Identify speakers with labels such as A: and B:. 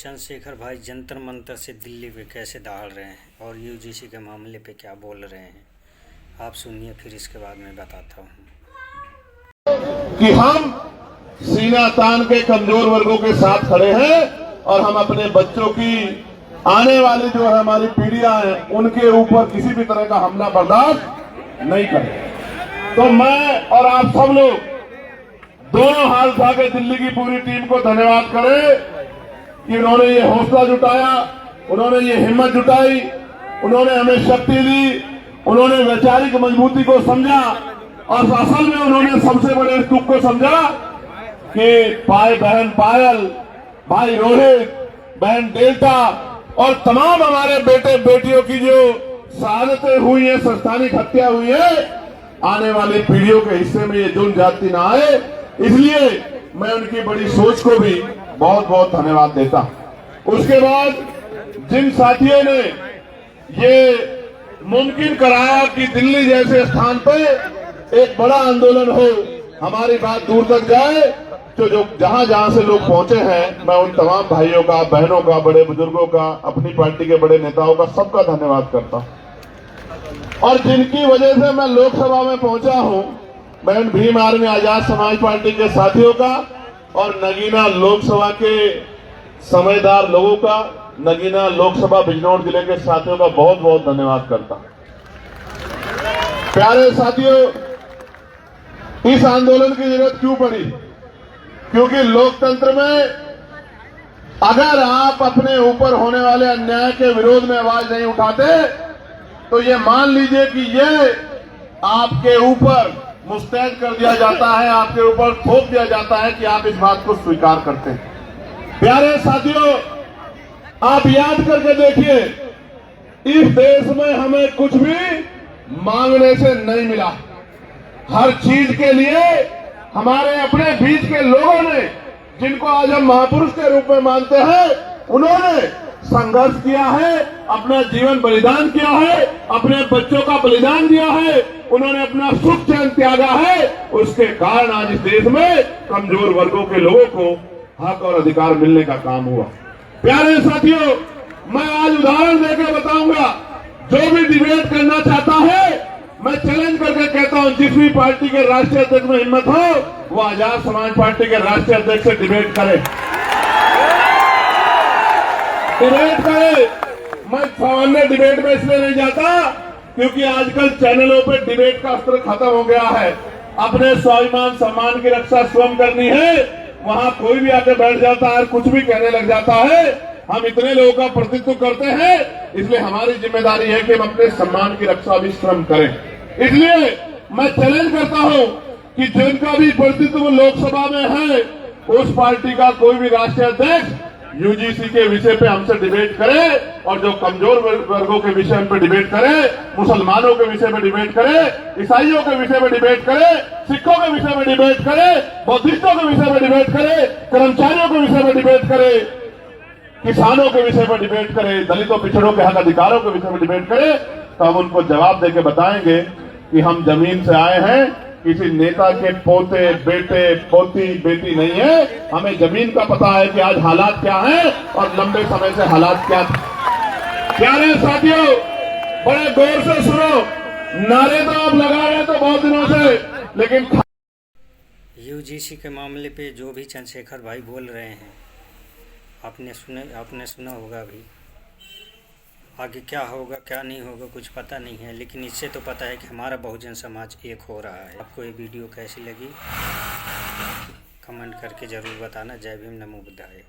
A: चंद्रशेखर भाई जंतर मंतर से दिल्ली पे कैसे दहाड़ रहे हैं और यूजीसी के मामले पे क्या बोल रहे हैं, आप सुनिए, फिर इसके बाद मैं बताता हूँ
B: कि हम सीना तान के कमजोर वर्गों के साथ खड़े हैं और हम अपने बच्चों की आने वाली जो है हमारी पीढ़ियां हैं उनके ऊपर किसी भी तरह का हमला बर्दाश्त नहीं करें। तो मैं और आप सब लोग दोनों हाथ उठा के दिल्ली की पूरी टीम को धन्यवाद करें कि उन्होंने ये हौसला जुटाया, उन्होंने ये हिम्मत जुटाई, उन्होंने हमें शक्ति दी, उन्होंने वैचारिक मजबूती को समझा और असल में उन्होंने सबसे बड़े दुख को समझा कि बहन पायल, भाई रोहित, बहन डेल्टा और तमाम हमारे बेटे बेटियों की जो शहादतें हुई है, संस्थानिक हत्या हुई है, आने वाली पीढ़ियों के हिस्से में ये जुल्म जाति ना आए, इसलिए मैं उनकी बड़ी सोच को भी बहुत बहुत धन्यवाद देता हूं। उसके बाद जिन साथियों ने ये मुमकिन कराया कि दिल्ली जैसे स्थान पर एक बड़ा आंदोलन हो, हमारी बात दूर तक जाए, तो जो जहां जहां से लोग पहुंचे हैं, मैं उन तमाम भाइयों का, बहनों का, बड़े बुजुर्गों का, अपनी पार्टी के बड़े नेताओं का, सबका धन्यवाद करता हूं। और जिनकी वजह से मैं लोकसभा में पहुंचा हूं, बहन भीम आर्मी आजाद समाज पार्टी के साथियों का और नगीना लोकसभा के समझदार लोगों का, नगीना लोकसभा बिजनौर जिले के साथियों का बहुत बहुत धन्यवाद करता हूं। प्यारे साथियों, इस आंदोलन की जरूरत क्यों पड़ी? क्योंकि लोकतंत्र में अगर आप अपने ऊपर होने वाले अन्याय के विरोध में आवाज नहीं उठाते तो ये मान लीजिए कि ये आपके ऊपर मुस्तैद कर दिया जाता है, आपके ऊपर थोप दिया जाता है कि आप इस बात को स्वीकार करते हैं। प्यारे साथियों, आप याद करके देखिए, इस देश में हमें कुछ भी मांगने से नहीं मिला। हर चीज के लिए हमारे अपने बीच के लोगों ने, जिनको आज हम महापुरुष के रूप में मानते हैं, उन्होंने संघर्ष किया है, अपना जीवन बलिदान किया है, अपने बच्चों का बलिदान दिया है, उन्होंने अपना सुख चैन त्यागा है। उसके कारण आज इस देश में कमजोर वर्गों के लोगों को हक और अधिकार मिलने का काम हुआ। प्यारे साथियों, मैं आज उदाहरण देकर बताऊंगा, जो भी डिबेट करना चाहता है, मैं चैलेंज करके कहता हूं, जिस भी पार्टी के राष्ट्रीय अध्यक्ष में हिम्मत हो, वो आजाद समाज पार्टी के राष्ट्रीय अध्यक्ष से डिबेट करे, डिबेट करे। मैं सामान्य डिबेट में इसलिए नहीं जाता क्योंकि आजकल चैनलों पे डिबेट का अस्त्र खत्म हो गया है। अपने स्वाभिमान सम्मान की रक्षा स्वयं करनी है, वहां कोई भी आके बैठ जाता है, कुछ भी कहने लग जाता है। हम इतने लोगों का प्रतिनिधित्व करते हैं, इसलिए हमारी जिम्मेदारी है कि हम अपने सम्मान की रक्षा भी स्वयं करें। इसलिए मैं चैलेंज करता हूं कि जिनका भी प्रतिनिधित्व लोकसभा में है, उस पार्टी का कोई भी राष्ट्रीय अध्यक्ष यूजीसी के विषय पे हमसे डिबेट करे और जो कमजोर वर्गों के विषय पे डिबेट करे, मुसलमानों के विषय में डिबेट करे, ईसाइयों के विषय में डिबेट करे, सिखों के विषय में डिबेट करे, बौद्धिस्टों के विषय में डिबेट करे, कर्मचारियों के विषय में डिबेट करे, किसानों के विषय में डिबेट करे, दलितों पिछड़ों के हक अधिकारों के विषय में डिबेट करे, तो हम उनको जवाब देके बताएंगे कि हम जमीन से आए हैं, किसी नेता के पोते, बेटे, पोती, बेटी नहीं है। हमें जमीन का पता है कि आज हालात क्या हैं और लंबे समय से हालात क्या थे। प्यारे साथियों, बड़े गौर से सुनो, नारे तो आप लगा रहे हैं तो बहुत दिनों से, लेकिन
A: यूजीसी के मामले पे जो भी चंद्रशेखर भाई बोल रहे हैं, आपने सुना होगा। अभी आगे क्या होगा क्या नहीं होगा कुछ पता नहीं है, लेकिन इससे तो पता है कि हमारा बहुजन समाज एक हो रहा है। आपको ये वीडियो कैसी लगी कमेंट करके ज़रूर बताना। जय भीम, नमो बुद्धाय।